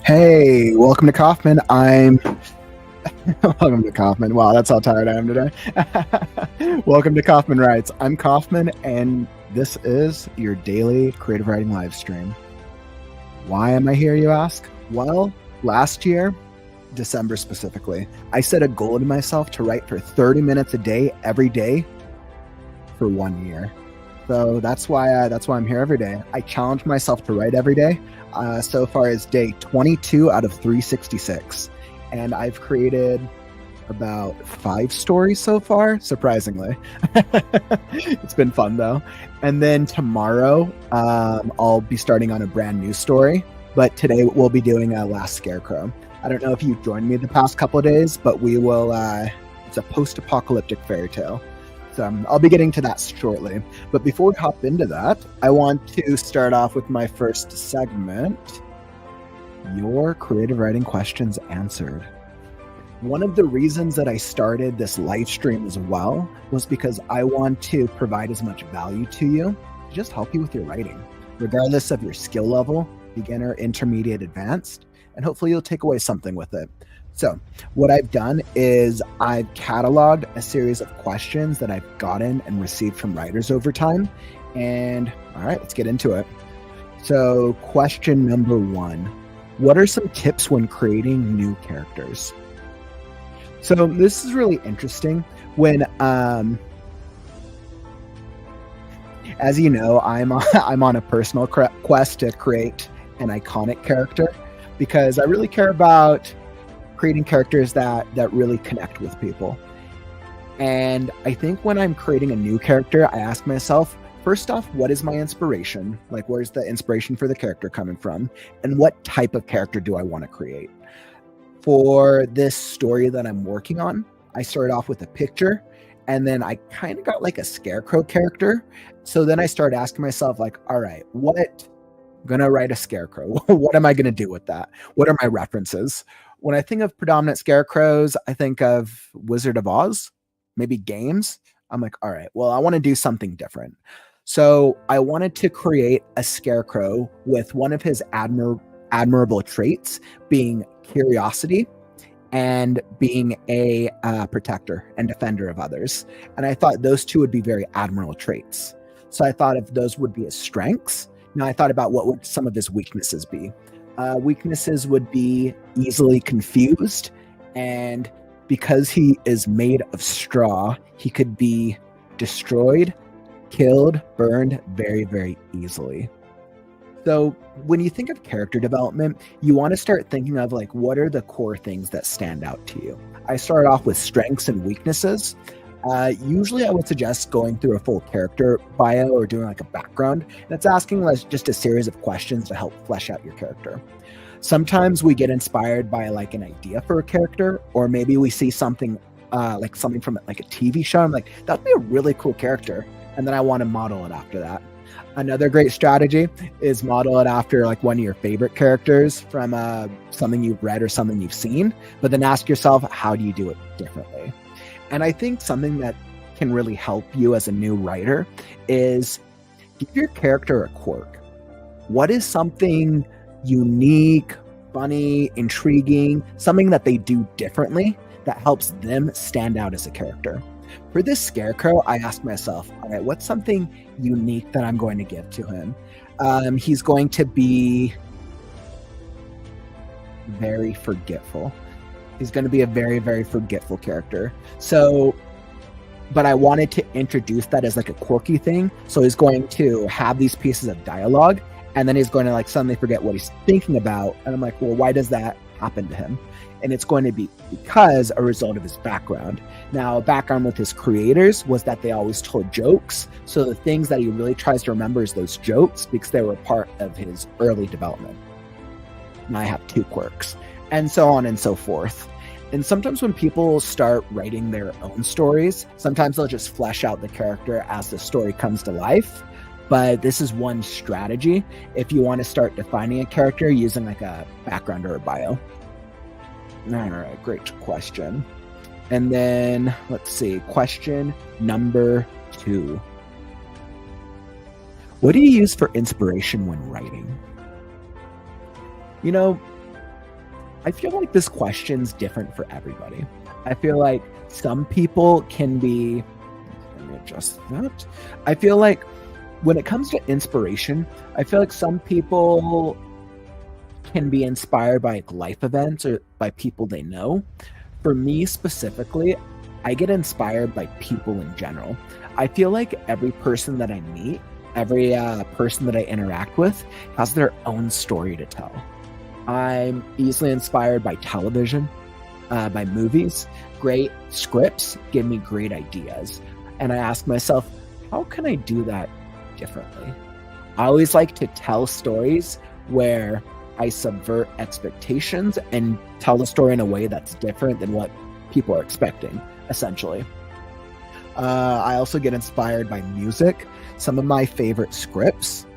Hey, welcome to Kauffman. Welcome to Kauffman. Wow, that's how tired I am today. Welcome to Kauffman Writes. I'm Kauffman, and this is your daily creative writing live stream. Why am I here, you ask? Well, last year, December specifically, I set a goal to myself to write for 30 minutes a day, every day, for 1 year. So that's why I'm here every day. I challenged myself to write every day. So far is day 22 out of 366. And I've created about 5 stories so far, surprisingly. It's been fun though. And then tomorrow, I'll be starting on a brand new story. But today we'll be doing Last Scarecrow. I don't know if you've joined me the past couple of days, but we will, it's a post-apocalyptic fairy tale. So I'll be getting to that shortly. But before we hop into that, I want to start off with my first segment, Your Creative Writing Questions Answered. One of the reasons that I started this live stream as well was because I want to provide as much value to you to just help you with your writing, regardless of your skill level, beginner, intermediate, advanced, and hopefully you'll take away something with it. So what I've done is I've cataloged a series of questions that I've gotten and received from writers over time. And all right, let's get into it. So question number 1, what are some tips when creating new characters? So this is really interesting. When, as you know, I'm on a personal quest to create an iconic character because I really care about creating characters that really connect with people. And I think when I'm creating a new character, I ask myself, first off, what is my inspiration? Like, where's the inspiration for the character coming from? And what type of character do I want to create? For this story that I'm working on, I started off with a picture, and then I kind of got like a scarecrow character. So then I started asking myself, like, all right, I'm gonna write a scarecrow. What am I gonna do with that? What are my references? When I think of predominant scarecrows, I think of Wizard of Oz, maybe games. I'm like, all right, well, I want to do something different. So I wanted to create a scarecrow with one of his admirable traits being curiosity and being a protector and defender of others. And I thought those two would be very admirable traits. So I thought if those would be his strengths. Now I thought about what would some of his weaknesses be. Weaknesses would be easily confused, and because he is made of straw, he could be destroyed, killed, burned very, very easily. So when you think of character development, you want to start thinking of like, what are the core things that stand out to you? I started off with strengths and weaknesses. Usually I would suggest going through a full character bio or doing like a background. That's asking just a series of questions to help flesh out your character. Sometimes we get inspired by like an idea for a character, or maybe we see something like something from like a TV show. I'm like, that'd be a really cool character. And then I want to model it after that. Another great strategy is model it after like one of your favorite characters from something you've read or something you've seen, but then ask yourself, how do you do it differently? And I think something that can really help you as a new writer is give your character a quirk. What is something unique, funny, intriguing, something that they do differently that helps them stand out as a character? For this scarecrow, I asked myself, all right, what's something unique that I'm going to give to him? He's going to be very forgetful. He's going to be a very, very forgetful character. So, but I wanted to introduce that as like a quirky thing. So he's going to have these pieces of dialogue, and then he's going to like suddenly forget what he's thinking about. And I'm like, well, why does that happen to him? And it's going to be because a result of his background. Now, background with his creators was that they always told jokes. So the things that he really tries to remember is those jokes because they were part of his early development. Now I have 2 quirks. And so on and so forth. And sometimes when people start writing their own stories, sometimes they'll just flesh out the character as the story comes to life. But this is one strategy if you want to start defining a character using like a background or a bio. All right, great question. And then let's see, question number 2. What do you use for inspiration when writing? You know, I feel like this question's different for everybody. I feel like some people can be, let me adjust that. I feel like when it comes to inspiration, I feel like some people can be inspired by life events or by people they know. For me specifically, I get inspired by people in general. I feel like every person that I meet, every person that I interact with has their own story to tell. I'm easily inspired by television, by movies. Great scripts give me great ideas. And I ask myself, how can I do that differently? I always like to tell stories where I subvert expectations and tell the story in a way that's different than what people are expecting, essentially. I also get inspired by music. Some of my favorite scripts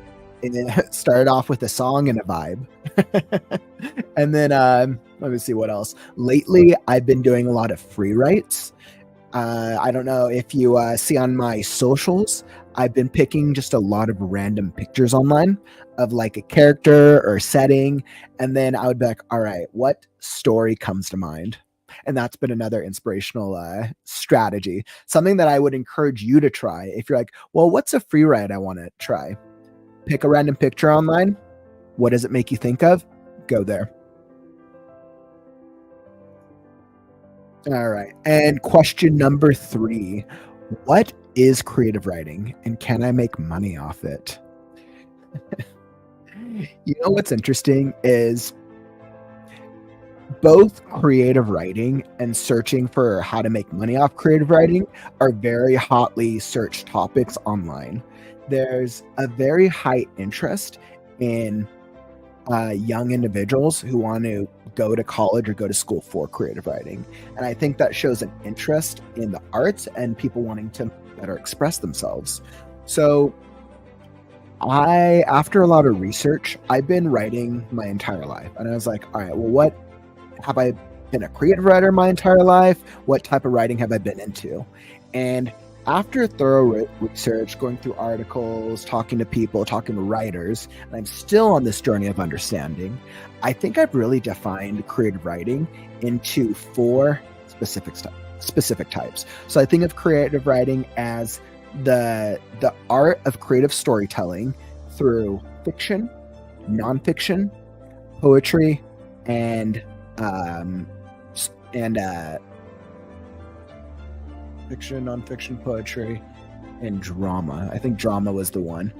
started off with a song and a vibe. And then let me see what else. Lately, I've been doing a lot of free writes. I don't know if you see on my socials, I've been picking just a lot of random pictures online of like a character or setting. And then I would be like, all right, what story comes to mind? And that's been another inspirational strategy. Something that I would encourage you to try. If you're like, well, what's a free write I want to try? Pick a random picture online. What does it make you think of? Go there. All right. And question number 3. What is creative writing and can I make money off it? You know what's interesting is both creative writing and searching for how to make money off creative writing are very hotly searched topics online. There's a very high interest in young individuals who want to go to college or go to school for creative writing. And I think that shows an interest in the arts and people wanting to better express themselves. So after a lot of research, I've been writing my entire life. And I was like, all right, well, what have I been a creative writer my entire life? What type of writing have I been into? And after thorough research, going through articles, talking to people, talking to writers, and I'm still on this journey of understanding, I think I've really defined creative writing into 4 specific types. So I think of creative writing as the art of creative storytelling through fiction, nonfiction, poetry, and fiction, nonfiction, poetry, and drama. I think drama was the one.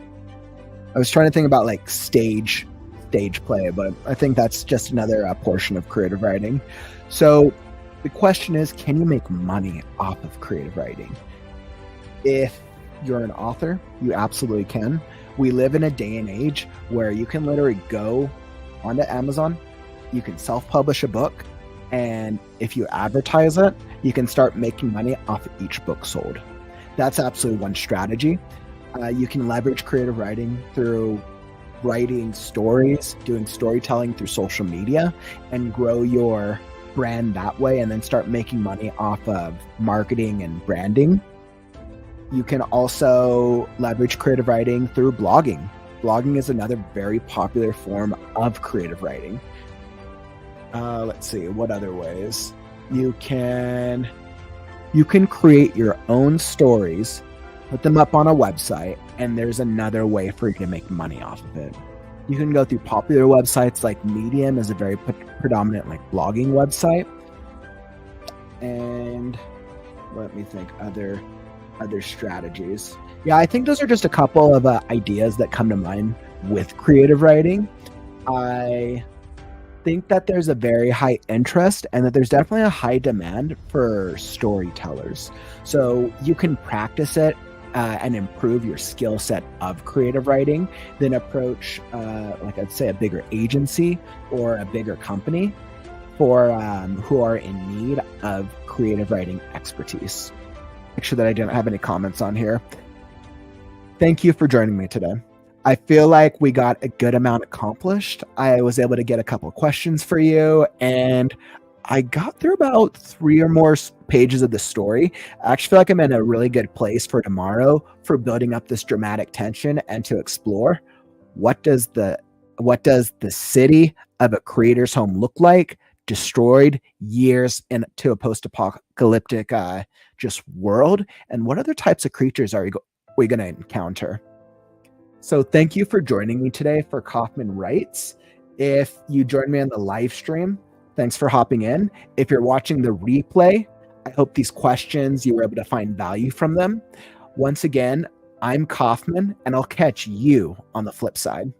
I was trying to think about like stage play, but I think that's just another portion of creative writing. So the question is, can you make money off of creative writing? If you're an author, you absolutely can. We live in a day and age where you can literally go onto Amazon, you can self-publish a book, and if you advertise it, you can start making money off of each book sold. That's absolutely one strategy. You can leverage creative writing through writing stories, doing storytelling through social media, and grow your brand that way, and then start making money off of marketing and branding. You can also leverage creative writing through blogging. Blogging is another very popular form of creative writing. Let's see, what other ways? You can create your own stories, put them up on a website, and there's another way for you to make money off of it. You can go through popular websites like Medium is a very predominant like blogging website. And let me think, other strategies. Yeah, I think those are just a couple of ideas that come to mind with creative writing. I think that there's a very high interest and that there's definitely a high demand for storytellers. So you can practice it and improve your skill set of creative writing, then approach, like I'd say, a bigger agency or a bigger company for who are in need of creative writing expertise. Make sure that I didn't have any comments on here. Thank you for joining me today. I feel like we got a good amount accomplished. I was able to get a couple questions for you, and I got through about 3 or more pages of the story. I actually feel like I'm in a really good place for tomorrow for building up this dramatic tension and to explore what does the city of a creator's home look like? destroyed years into a post-apocalyptic just world? And what other types of creatures are we going to encounter? So thank you for joining me today for Kauffman Writes. If you joined me on the live stream, thanks for hopping in. If you're watching the replay, I hope these questions, you were able to find value from them. Once again, I'm Kauffman, and I'll catch you on the flip side.